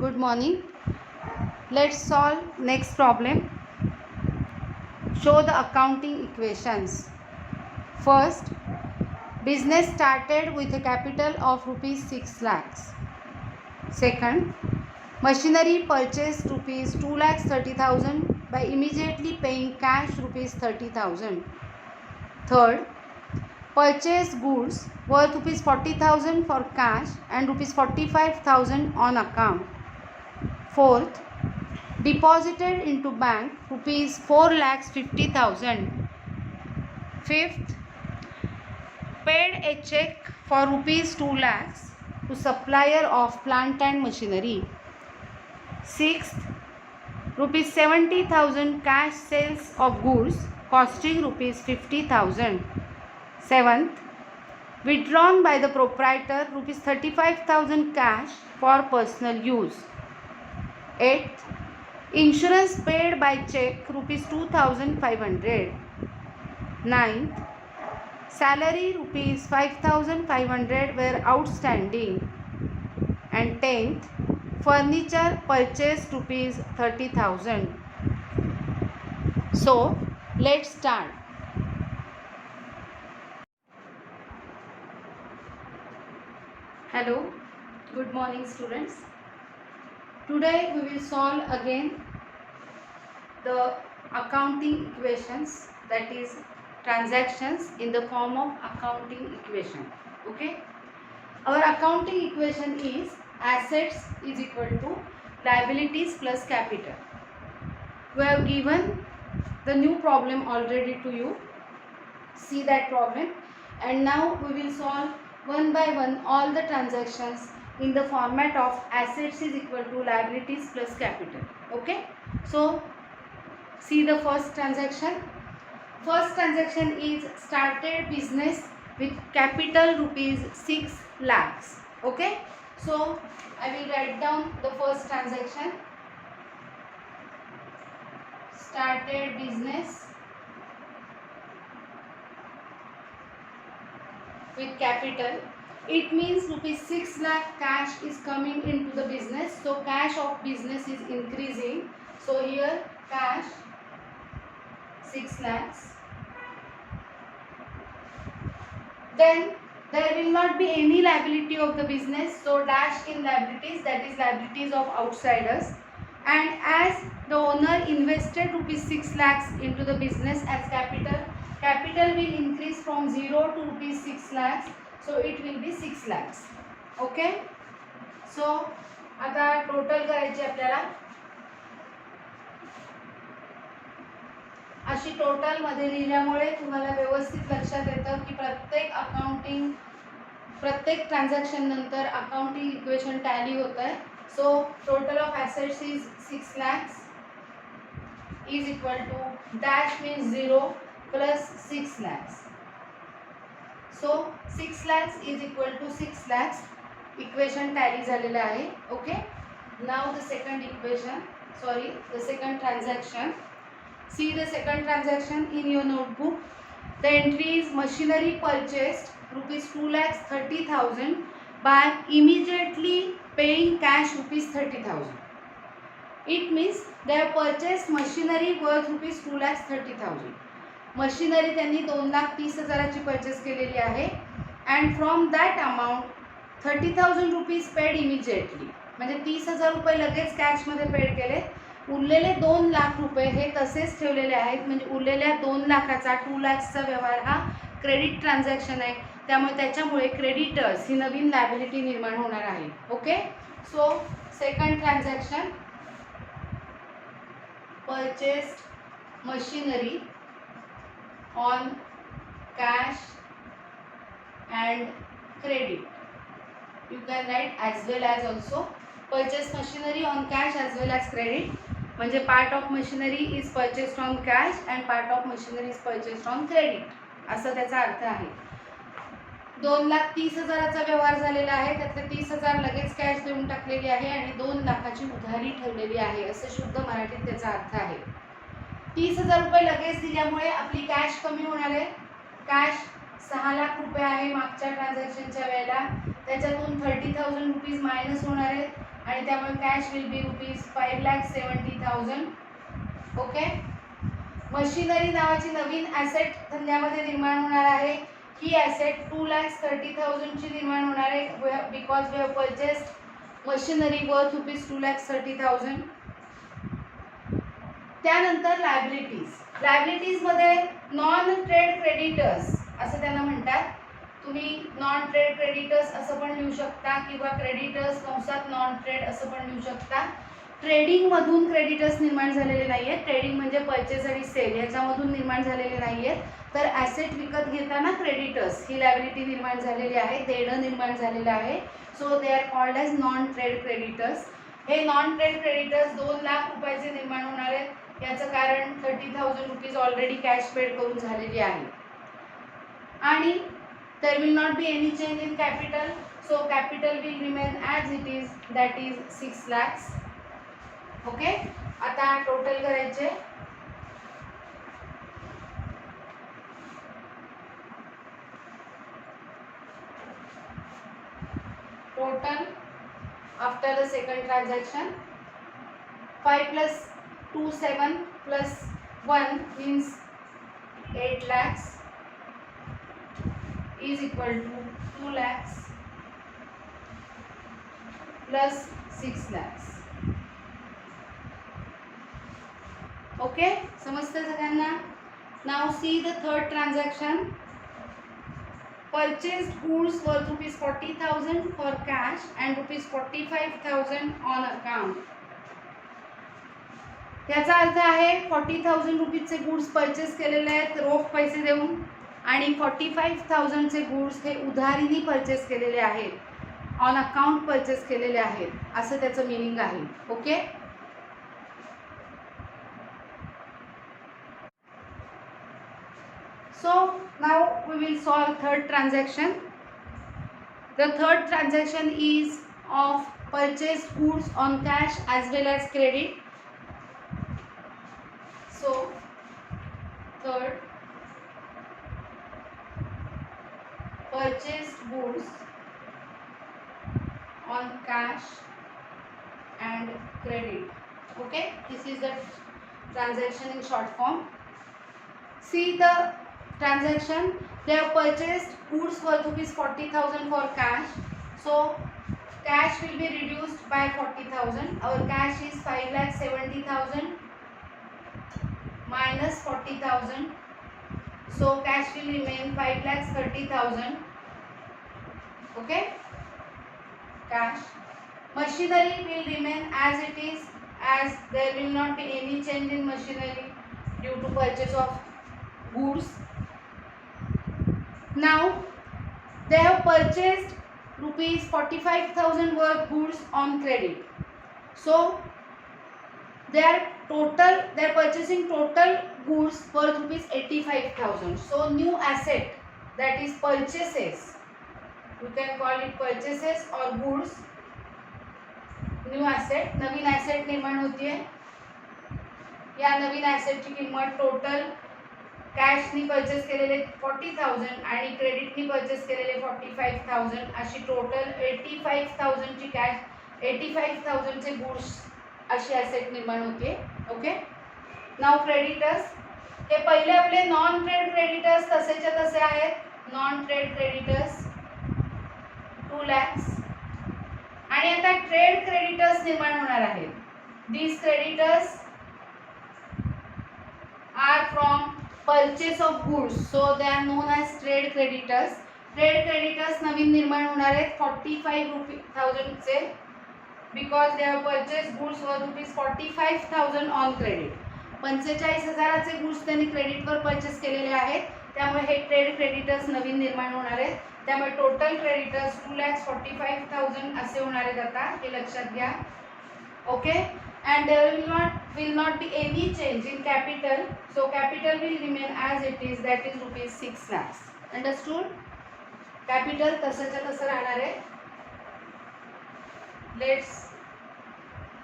Good morning. Let's solve next problem. Show the accounting equations. First, business started with a capital of rupees 6 lakhs. Second, machinery purchased rupees 2,30,000 by immediately paying cash rupees 30,000. Third, purchased goods worth rupees 40,000 for cash and rupees 45,000 on account. Fourth, deposited into bank rupees 4,50,000. Fifth, paid a check for rupees 2 lakhs to supplier of plant and machinery. Sixth, rupees 70,000 cash sales of goods costing rupees 50,000. Seventh, withdrawn by the proprietor rupees 35,000 cash for personal use. Eighth, insurance paid by check rupees 2,500. Ninth, salary rupees 5,500 were outstanding. And tenth, furniture purchased rupees 30,000. So let's start. Hello, good morning students. Today we will solve again the accounting equations, that is transactions in the form of accounting equation. Okay, our accounting equation is assets is equal to liabilities plus capital. We have given the new problem already to you. See that problem, and now we will solve one by one all the transactions in the format of assets is equal to liabilities plus capital. Okay, so see the first transaction. First transaction is started business with capital rupees 6 lakhs. Okay, so I will write down the first transaction. Started business with capital. It means rupees 6 lakh cash is coming into the business. So cash of business is increasing. So here cash 6 lakhs. Then there will not be any liability of the business. So dash in liabilities, that is liabilities of outsiders. And as the owner invested rupees 6 lakhs into the business as capital, capital will increase from 0 to rupees 6 lakhs. So it will be 6 lakhs. Okay. So आता total करायची आपल्याला. अशी total मध्ये लिहिल्यामुळे तुम्हाला व्यवस्थित लक्षात येतं की प्रत्येक ट्रान्झॅक्शन नंतर अकाउंटिंग इक्वेशन टॅली होत आहे. So total of assets is 6 lakhs is equal to dash means 0 plus 6 lakhs. So 6 lakhs is equal to 6 lakhs. Equation tally झालेलं आहे. Okay. Now the second equation, the second transaction. See the second transaction in your notebook. The entry is machinery purchased rupees 2,30,000 by immediately paying cash rupees 30,000. It means they have purchased machinery worth rupees 2,30,000. Machinery त्यांनी 2,30,000ची purchase केलेली आहे. And from that amount 30,000 rupees paid immediately, म्हणजे 30,000 रुपये लगेच कॅशमध्ये paid केले. उरलेले 2 लाख रुपये हे तसेच ठेवलेले आहेत. म्हणजे उरलेल्या 2 लाखाचा 2 lakhsचा व्यवहार हा क्रेडिट ट्रान्झॅक्शन आहे. त्याच्यामुळे क्रेडिटर्स ही नवीन लायबिलिटी निर्माण होणार आहे. Okay. So second transaction purchased machinery on cash and credit. You can write as well as also. Purchase machinery on cash as well as credit. म्हणजे part of machinery is purchased on cash and part of machinery is purchased on credit. असा त्याचा अर्थ आहे. 2,30,000चा व्यवहार झालेला आहे. त्यातले 30,000 लगेच cash देऊन टाकलेली आहे आणि 2 लाखाची उधारी ठेवलेली आहे, असे शुद्ध मराठीत त्याचा अर्थ आहे. 30,000 रुपये लगेच दिल्यामुळे आपली कॅश कमी होणार आहे. कॅश 6 लाख रुपये आहे मागच्या ट्रान्झॅक्शनच्या वेळेला. त्याच्यातून 30,000 रुपीज मायनस होणार आहेत. आणि त्यामुळे cash will be ₹5,70,000. Okay. Machinery नावाची नवीन ॲसेट धंद्यामध्ये निर्माण होणार आहे. ही ॲसेट 2,30,000 ची निर्माण होणार आहे because we have purchased machinery worth ₹2,30,000. त्यानंतर लायबिलिटीज मध्ये नॉन ट्रेड क्रेडिटर्स असं त्यांना म्हणतात. तुम्ही नॉन ट्रेड क्रेडिटर्स असं पण लिहू शकता किंवा क्रेडिटर्स कंसात नॉन ट्रेड असं पण लिहू शकता. ट्रेडिंग मधून क्रेडिटर्स निर्माण झालेले नाही आहेत. ट्रेडिंग म्हणजे परचेस आणि सेल याच्यामधून निर्माण झालेले नाही आहेत. तर ॲसेट विकत घेताना क्रेडिटर्स ही लायबिलिटी निर्माण झालेली आहे, देणं निर्माण झालेलं आहे. So they are called as non trade creditors. हे नॉन ट्रेड क्रेडिटर्स 2,00,000 रुपयाचे निर्माण होणार आहेत. याचं कारण ₹30,000 ऑलरेडी कॅश पेड करून झालेली आहे. आणि there will not be any change in capital, so capital will remain as it is, that is 6 lakhs. Okay. आता टोटल करायचे. Total after the second transaction 5 plus 2 7 plus 1 means 8 lakhs is equal to 2 lakhs plus 6 lakhs. Okay. समजतं सगळ्यांना. Now see the third transaction. Purchased goods worth ₹40,000 for cash and ₹45,000 on account. याचा अर्थ आहे 40,000 रुपीजचे goods purchase केलेले आहेत रोख पैसे देऊन आणि 45,000 चे गुड्स हे उधारीने परचेस केलेले आहेत, ऑन अकाउंट परचेस केलेले आहेत असं त्याचं मीनिंग आहे. Okay. So now we will solve third transaction. The third transaction is of purchased goods on cash as well as credit. So third, purchased goods on cash and credit. Okay, this is the transaction in short form. See the transaction. They have purchased goods worth ₹40,000 for cash. So cash will be reduced by 40,000. Our cash is 5,70,000 minus 40,000. So cash will remain 5,30,000. Okay. Cash. Machinery will remain as it is, as there will not be any change in machinery due to purchase of goods. Now they have purchased ₹45,000 worth goods on credit. So they are purchasing total goods worth ₹85,000. So new asset, that is purchases, you can call it purchases or goods. New asset, नवीन asset निर्माण होतीये. या नवीन ॲसेटची किंमत total कॅशनी purchase केलेले 40,000 आणि क्रेडिटनी purchase केलेले 45,000 अशी total 85,000 ची कॅश, 85,000 चे गुड्स अशी ॲसेट निर्माण होते. ओके. Now creditors. हे पहिले आपले नॉन ट्रेड क्रेडिटर्स तसेच्या तसे आहेत. Non trade creditors 2 lakhs. आणि आता ट्रेड क्रेडिटर्स निर्माण होणार आहेत. these creditors are from purchase of goods, so they are known as trade creditors. Trade creditors नवीन निर्माण होणार आहेत 45,000 चे because they have purchased goods worth ₹45,000 on credit. 45,000 चे गुड्स त्यांनी क्रेडिटवर परचेस केलेले आहेत. त्यामुळे हे ट्रेड क्रेडिटर्स नवीन निर्माण होणार आहेत. त्यामुळे टोटल क्रेडिटर्स 2,45,000 असे होणार आहेत. आता हे लक्षात घ्या. Okay. and there will not be any change in capital, so capital will remain as it is, that is ₹6 lakhs. Understood? Capital तसंच्या तसं राहणार आहे. Let's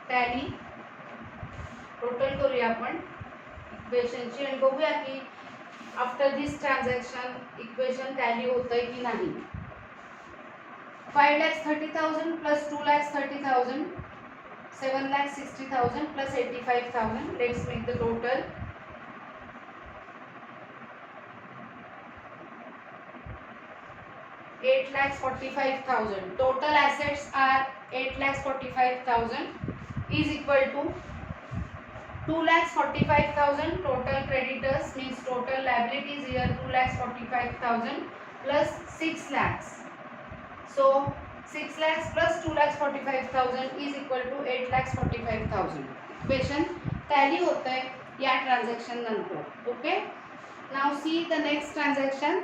tally. टोटल करूया आपण इक्वेशनची आणि बघूया की after this transaction equation tally होतंय की नाही. 5,30,000 plus 2,30,000 7,60,000 plus 85,000. Let's make the total. $8,45,000. Total assets are 8,45,000 is equal to 2,45,000. Total creditors means total liabilities here 2,45,000 plus 6 lakhs. So 6 lakhs plus 2,45,000 is equal to 8,45,000. Equation tally होत आहे या transaction नंतर. Okay, now see the next transaction.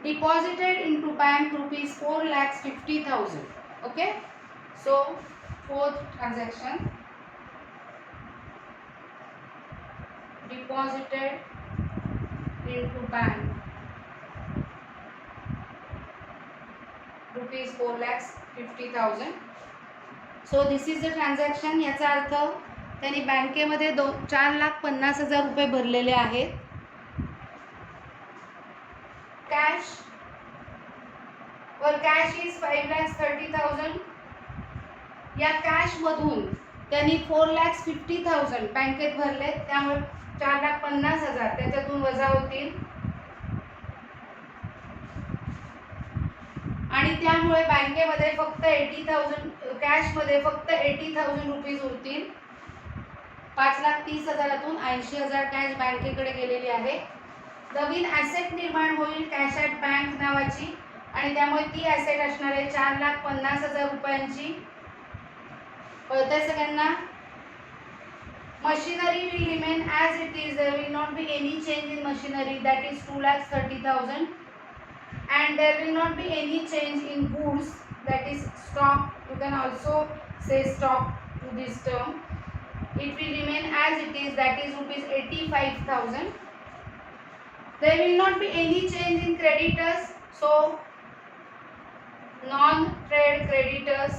Deposited into bank rupees 4,50,000. Okay, so fourth transaction, deposited into bank rupees 4,50,000. So this is the transaction. याचा अर्थ त्यांनी बँकेमध्ये 4,50,000 रुपये भरलेले आहेत. Cash were cash is 5,30,000. या कॅश मधून त्यांनी 4,50,000 बँकेत भरले, त्यामुळे 4,50,000 त्याच्यातून वजा होतील आणि त्यामुळे बँकेमध्ये फक्त 80,000 कॅश मध्ये फक्त 80,000 रुपीज उरतील. 5,30,000तून 80,000 कॅश बँकेकडे गेलेली आहे. नवीन ॲसेट निर्माण होईल कॅश ॲट बँक नावाची आणि त्यामुळे ती ॲसेट असणार आहे 4,50,000 रुपयांची. कळतंय सगळ्यांना? Machinery will remain as it is. There will not be any change in machinery, that is 2,30,000 and there will not be any change in goods, that is stock. You can also say stock to this term. It will remain as it is, that is rupees 85,000. There will not be any change in creditors, so non-trade creditors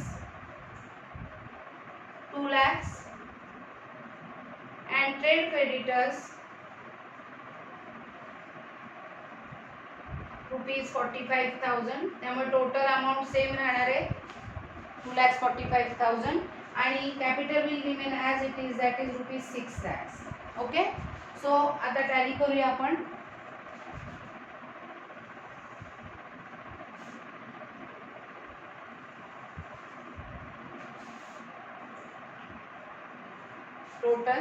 2 lakhs and trade creditors rupees 45,000. त्यामुळे total amount same राहणार आहे 2,45,000 आणि capital will remain as it is, that is rupees 6 lakhs. Okay, so आता tally करूया आपण. Total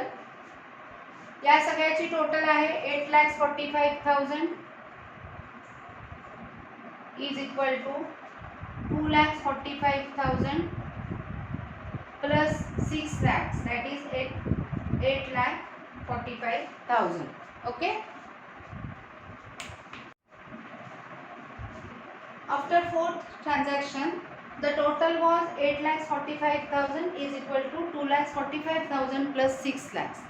या सगळ्याची total आहे 8,45,000 is equal to 2,45,000 plus 6 lakhs, that is 8,45,000. Okay, after fourth transaction the total was 8,45,000 is equal to 2,45,000 plus 6 lakhs.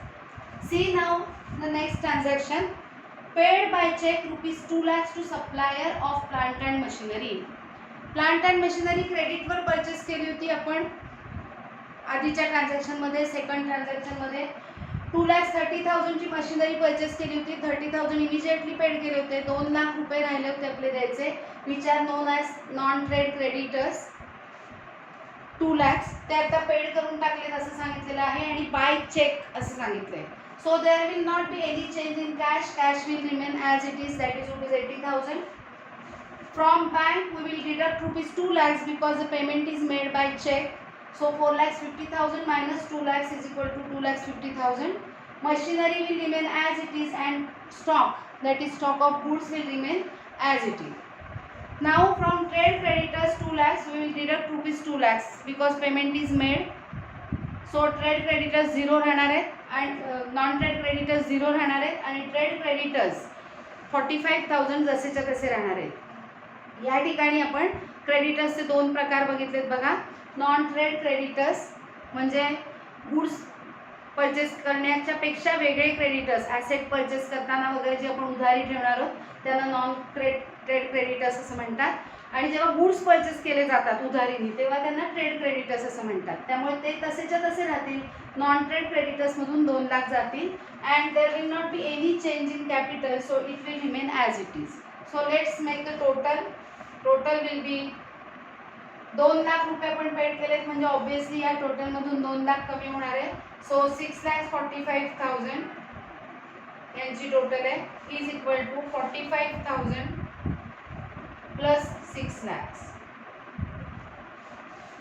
See now the next transaction. Paid by check rupees 2 lakhs to supplier of plant and machinery. Plant and machinery credit were purchase केली होती आपण आधीच्या transaction मध्ये. Second transaction मध्ये 2,30,000 ची machinery purchase केली होती. 30,000 immediately paid केले होते. 2 लाख रुपये राहिले होते आपले द्यायचे, which are known as non trade creditors. 2 lakhs ते आता पेड करून टाकलेत असं सांगितलेलं आहे आणि बाय चेक असं सांगितलंय. So there will not be any change in cash. Cash will remain as it is, that is rupees 80,000. From bank we will deduct rupees 2 lakhs because the payment is made by check. So 4,50,000 minus 2 lakhs is equal to 2,50,000. Machinery will remain as it is and stock, that is stock of goods, will remain as it is. Now from trade creditors 2 lakhs we will deduct rupees 2 lakhs because payment is made. So trade creditors 0 राहणार आहेत and non-trade creditors 0 राहणार आहेत आणि trade creditors 45,000 जसेच्या तसे राहणार आहेत. या ठिकाणी आपण क्रेडिटर्सचे 2 प्रकार बघितलेत बघा. नॉन ट्रेड क्रेडिटर्स म्हणजे गुड्स परचेस करण्याच्या पेक्षा वेगळे क्रेडिटर्स, ॲसेट परचेस करताना वगैरे जे आपण उधारी ठेवणार आहोत त्यांना नॉन ट्रेड क्रेडिटर्स असं म्हणतात. आणि जेव्हा गुड्स परचेस केले जातात उधारीने तेव्हा त्यांना ट्रेड क्रेडिटर्स असं म्हणतात. त्यामुळे ते तसेच्या तसे राहतील. नॉन ट्रेड क्रेडिटर्समधून 2 लाख जातील and there will not be any change in capital, so it will remain as it is. So let's make the total. Total will B 2 lakh रुपये पण पेड केलेत म्हणजे ऑब्विसली या टोटलमधून 2 लाख कमी होणार आहे. सो 6,45,000 यांची टोटल आहे is equal to 45,000 plus 6 lakhs.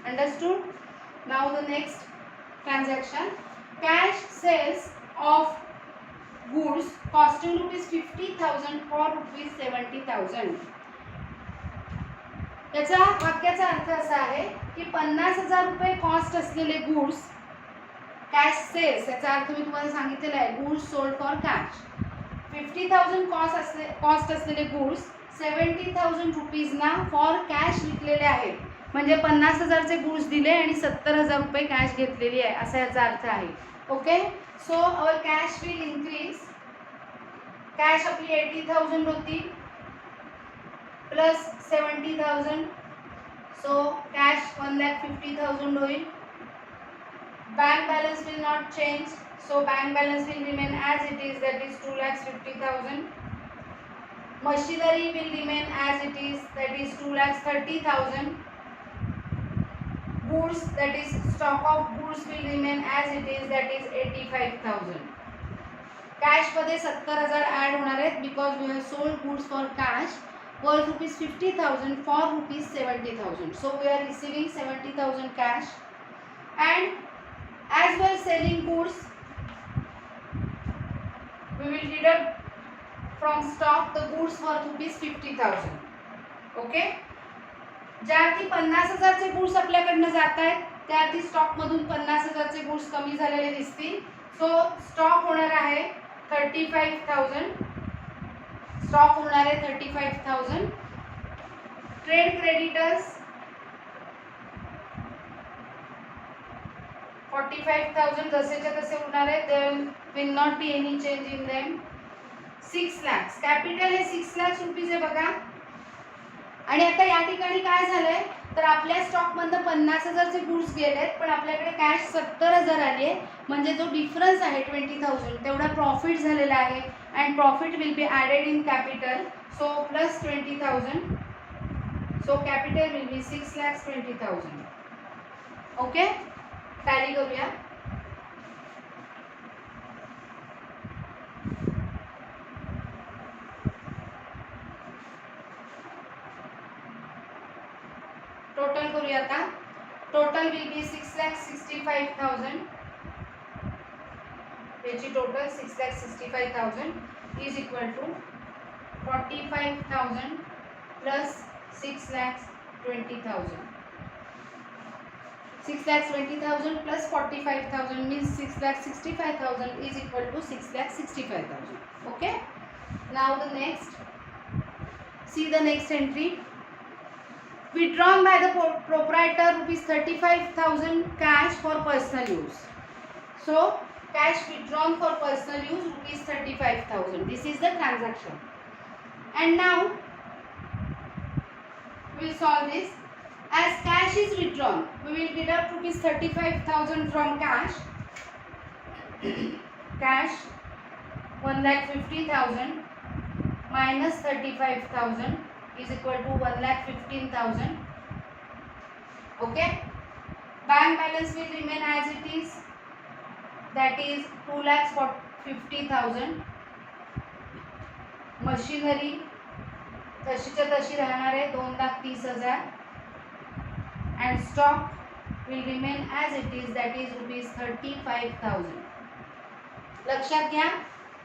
Understood? Now the next transaction, cash sales of goods costing ₹50,000 for ₹70,000. याचा वाक्याचा अर्थ असा आहे की 50,000 रुपये कॉस्ट असलेले गुड्स कॅश सेल्स, याचा अर्थ मी तुम्हाला सांगितलेला आहे, goods sold for cash. 50,000 cost असलेले गुड्स 70,000 रुपीजना फॉर कॅश विकलेले आहेत. म्हणजे 50,000चे गुड्स दिले आणि 70,000 रुपये कॅश घेतलेली आहे असा याचा अर्थ आहे. Okay, so our cash will increase. Cash आपली 80,000 होती प्लस 70,000, सो कॅश 1,50,000 होईल. Bank balance will not change, so bank balance will remain as it is, that is 2,50,000. Machinery will remain as it is, that is 2,30,000. Goods, that is stock of goods, will remain as it is, that is 85,000. Cash मध्ये 70,000 add होणार आहेत because we have sold goods for cash worth ₹50,000 for ₹70,000. So we are receiving 70,000 cash, and as we are selling goods, we will deduct from stock the goods worth ₹50,000. Okay, ज्या अर्थी 50,000चे goods आपल्याकडनं जात आहेत त्या अर्थी स्टॉकमधून 50,000चे goods कमी झालेले दिसतील. सो स्टॉक होणार आहे 35,000. स्टॉक होणार आहे 35,000. ट्रेड क्रेडिटर्स 45,000 जसेच्या तसे होणार आहे. There will not be any change in them. 6 lakhs capital हे 6 lakhs रुपीज आहे बघा. आणि आता या ठिकाणी काय झालंय तर आपल्या स्टॉक मधनं 50,000चे गुड्स गेलेत पण आपल्याकडे कॅश 70,000 आली आहे. म्हणजे जो डिफरन्स आहे 20,000 तेवढा प्रॉफिट झालेला आहे. And profit will be added in capital, so plus 20,000. So capital will be 6,20,000. Okay, tally करूया. टोटल करूया आता. Total will be 6,65,000. त्याची total 6,65,000 is equal to 45,000 plus 6,20,000. 6,20,000 plus 45,000 means 6,65,000 is equal to 6,65,000. Okay. Now the next, see the next entry. Withdrawn by the proprietor ₹35,000 cash for personal use. So cash withdrawn for personal use ₹35,000. This is the transaction. And now we will solve this. As cash is withdrawn, we will deduct ₹35,000 from cash. Cash 1,50,000 minus 35,000 is equal to 1,15,000. Okay. Bank balance will remain as it is, that is 2,50,000. Machinery तशीच्या तशी राहणार आहे 2,30,000. And stock will remain as it is, that is ₹35,000. लक्षात घ्या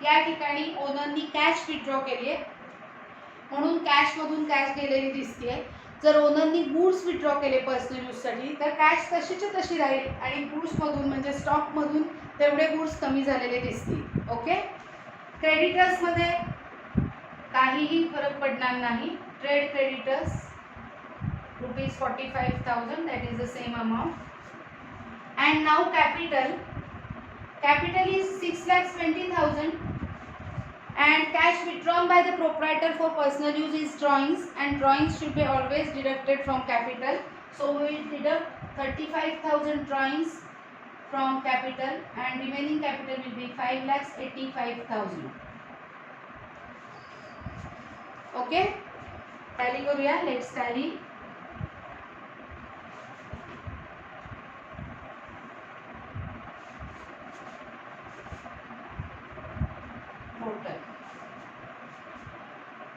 या ठिकाणी ओनरनी cash withdraw केली आहे म्हणून कॅश मधून कॅश गेलेली दिसते. जर ओनरनी गुड्स विथड्रॉ केले पर्सनल यूज साठी तर कॅश तशीच्या तशी राहील आणि गुड्स मधून म्हणजे स्टॉक मधून तेवढे गुड्स कमी झालेले दिसतील. ओके, क्रेडिटर्स मध्ये काहीही फरक पडणार नाही. Trade creditors ₹45,000, that is the same amount. And now capital is 6,20,000 and cash withdrawn by the proprietor for personal use is drawings, and drawings should be always deducted from capital. So we will deduct 35,000 drawings from capital and remaining capital will be 5,85,000. Okay, tally करूया. Let's tally.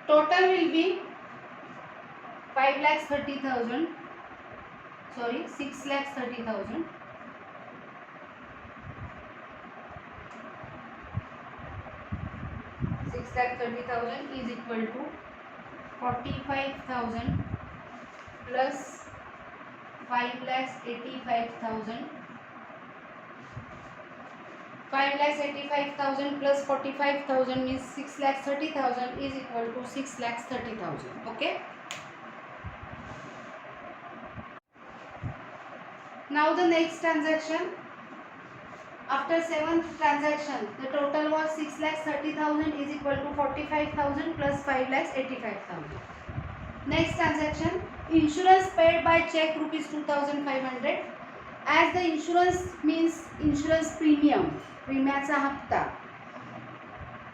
Total will be 5,30,000. Sorry, 6,30,000. 6,30,000 is equal to 45,000 plus 5,85,000. 5,85,000 plus 45,000 means 6,30,000 is equal to 6,30,000. Okay. Now the next transaction. After 7th transaction, the total was 6,30,000 is equal to 45,000 plus 5,85,000. Next transaction, insurance paid by check rupees 2,500. As the insurance means insurance premium, विम्याचा हप्ता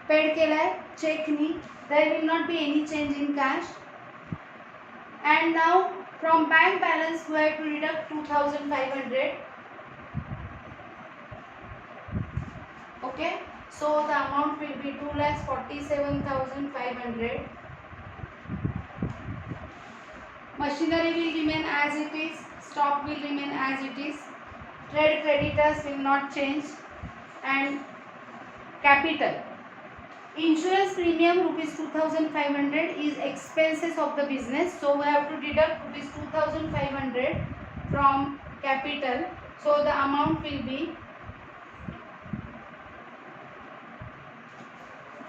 paid केलाय चेकनी, there will not be any change in cash. And now from bank balance we have to deduct 2,500. Okay, so the amount will be 2,47,500. Machinery will remain as it is, stock will remain as it is, trade creditors will not change, and capital. Insurance premium rupees 2,500 is expenses of the business, so we have to deduct rupees 2,500 from capital, so the amount will be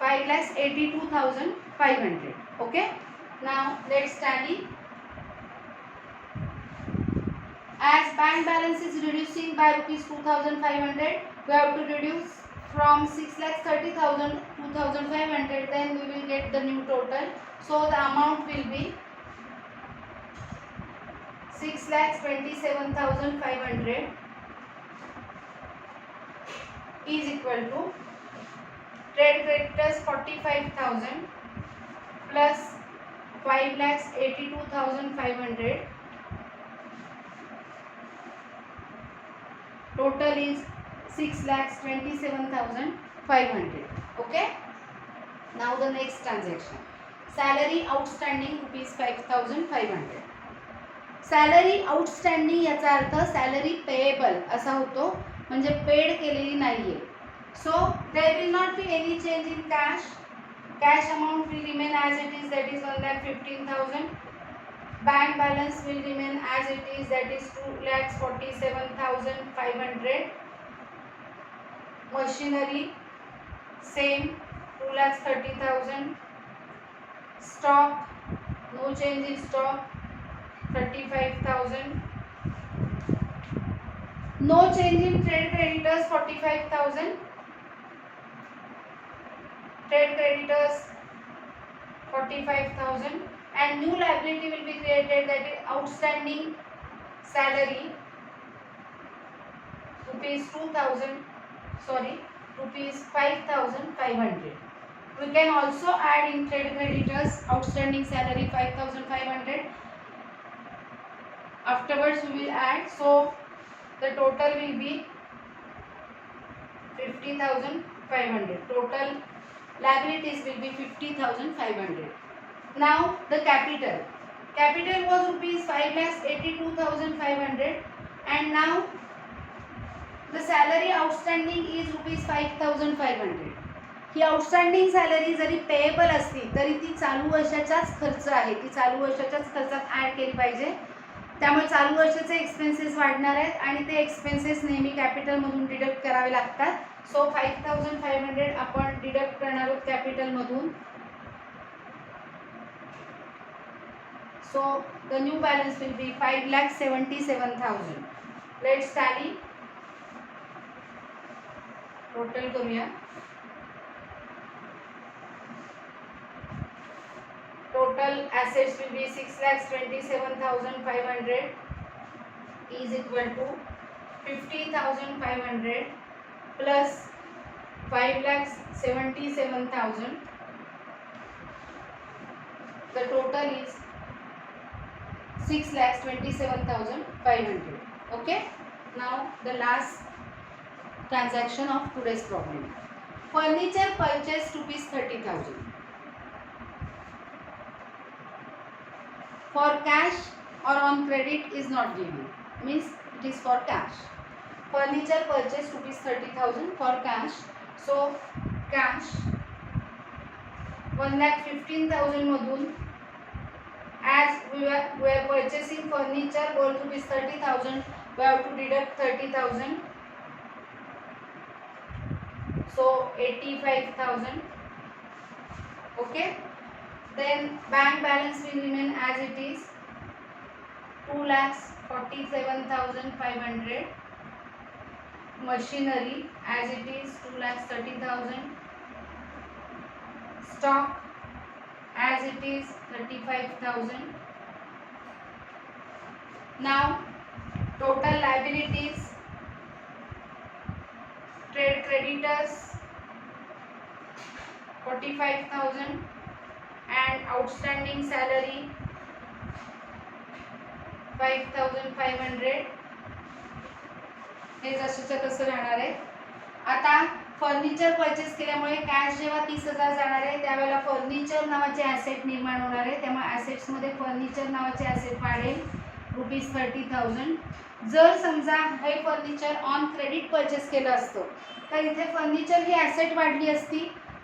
5,82,500. Okay, now let's tally. As bank balance is reducing by rupees 2,500, we have to reduce from 6,30,000 2,500, then we will get the new total. So the amount will be 6,27,500 is equal to trade creditors 45,000 plus 5,82,500. Total is 6,27,500. Okay. Now the next transaction. Salary outstanding rupees 5,500. Salary outstanding याचा अर्थ salary payable असा होतो, म्हणजे paid केलेली नाहीये. So there will not be any change in cash. Cash amount will remain as it is, that is 1,15,000. Bank balance will remain as it is, that is 2,47,500. Machinery same, 2,30,000. Stock, no change in stock, 35,000. No change in trade creditors, 45,000. Trade creditors 45,000. And new liability will be created, that is outstanding salary rupees 5,500. We can also add in trade creditors outstanding salary 5,500. Afterwards we will add, so the total will be 50,500. Total liabilities will be 50,500. Now the capital. Capital was rupees 5,82,500, and now the salary outstanding is rupees 5,500. He outstanding salary zari payable असली तरी ती चालू वर्षाचाच खर्च आहे, ती चालू वर्षाच्याच खर्चात add केली पाहिजे. त्यामुळे चालू वर्षाचे एक्सपेन्सेस वाढणार आहेत आणि ते एक्सपेन्सेस नेहमी कॅपिटलमधून डिडक्ट करावे लागतात. सो 5,500 आपण डिडक्ट करणार आहोत कॅपिटलमधून. So the new balance will be 5,77,000. Let's tally. Total करूया. Total assets will be 6,27,500 is equal to 50,500 plus 5,77,000. The total is 6,27,500. Okay. Now the last transaction of today's problem. Furniture purchased rupees 30,000. For cash or on credit is not given, means it is for cash. Furniture purchase rupees 30,000 for cash. So cash 1,15,000 मधून as we were purchasing furniture worth rupees 30,000, we have to deduct 30,000, so 85,000. Okay, then bank balance will remain as it is 2,47,500. Machinery as it is 2,30,000. Stock as it is 35,000. Now total liabilities, trade creditors 45,000 and outstanding salary 5,500. हे जसंच्या तसं राहणार आहे. आता furniture purchase केल्यामुळे cash जेव्हा 30,000 जाणार आहे त्यावेळेला furniture नावाचे ॲसेट निर्माण होणार आहे. त्यामुळे ॲसेट्समध्ये फर्निचर नावाचे ॲसेट वाढेल रुपीज 30,000. जर समजा हे फर्निचर ऑन क्रेडिट परचेस केलं असतं तर इथे फर्निचर ही ॲसेट वाढली असती,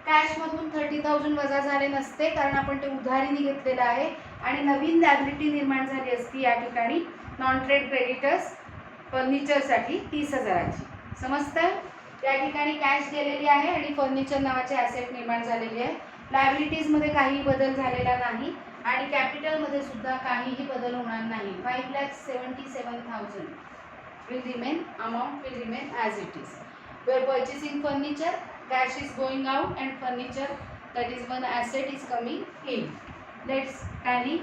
कॅशमधून 30,000 वजा झाले नसते कारण आपण ते उधारीने घेतलेलं आहे आणि नवीन लायबिलिटी निर्माण झाली असती या ठिकाणी नॉन ट्रेड क्रेडिटर्स फर्निचरसाठी 30,000ची. समजतं? या ठिकाणी कॅश गेलेली आहे आणि फर्निचर नावाचे ॲसेट निर्माण झालेली आहे. लायबिलिटीजमध्ये काही बदल झालेला नाही आणि कॅपिटलमध्ये सुद्धा काहीही बदल होणार नाही. 5,77,000 will remain, amount will remain as it is. We are purchasing furniture, cash is going out and furniture, that is one asset, is coming in. Let's tally.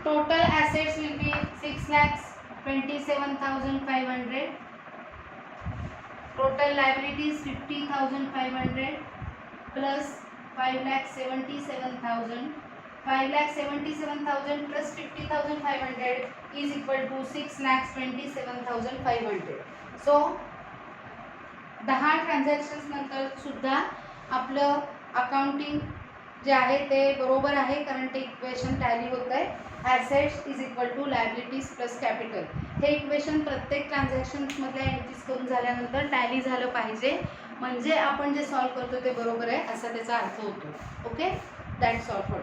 Total assets will be 6,27,500. Total liabilities 50,500 plus 5,77,000. 5,77,000 plus 50,500 is equal to 6,27,500. So 10 transactions नंतर सुद्धा आपलं accounting जे आहे ते बरोबर आहे कारण ते equation tally होत आहे. Assets is equal to liabilities plus capital. हे इक्वेशन प्रत्येक ट्रान्झॅक्शन्समधल्या एंट्रीज करून झाल्यानंतर टॅली झालं पाहिजे, म्हणजे आपण जे सॉल्व करतो ते बरोबर आहे असा त्याचा अर्थ होतो. Okay, that's all.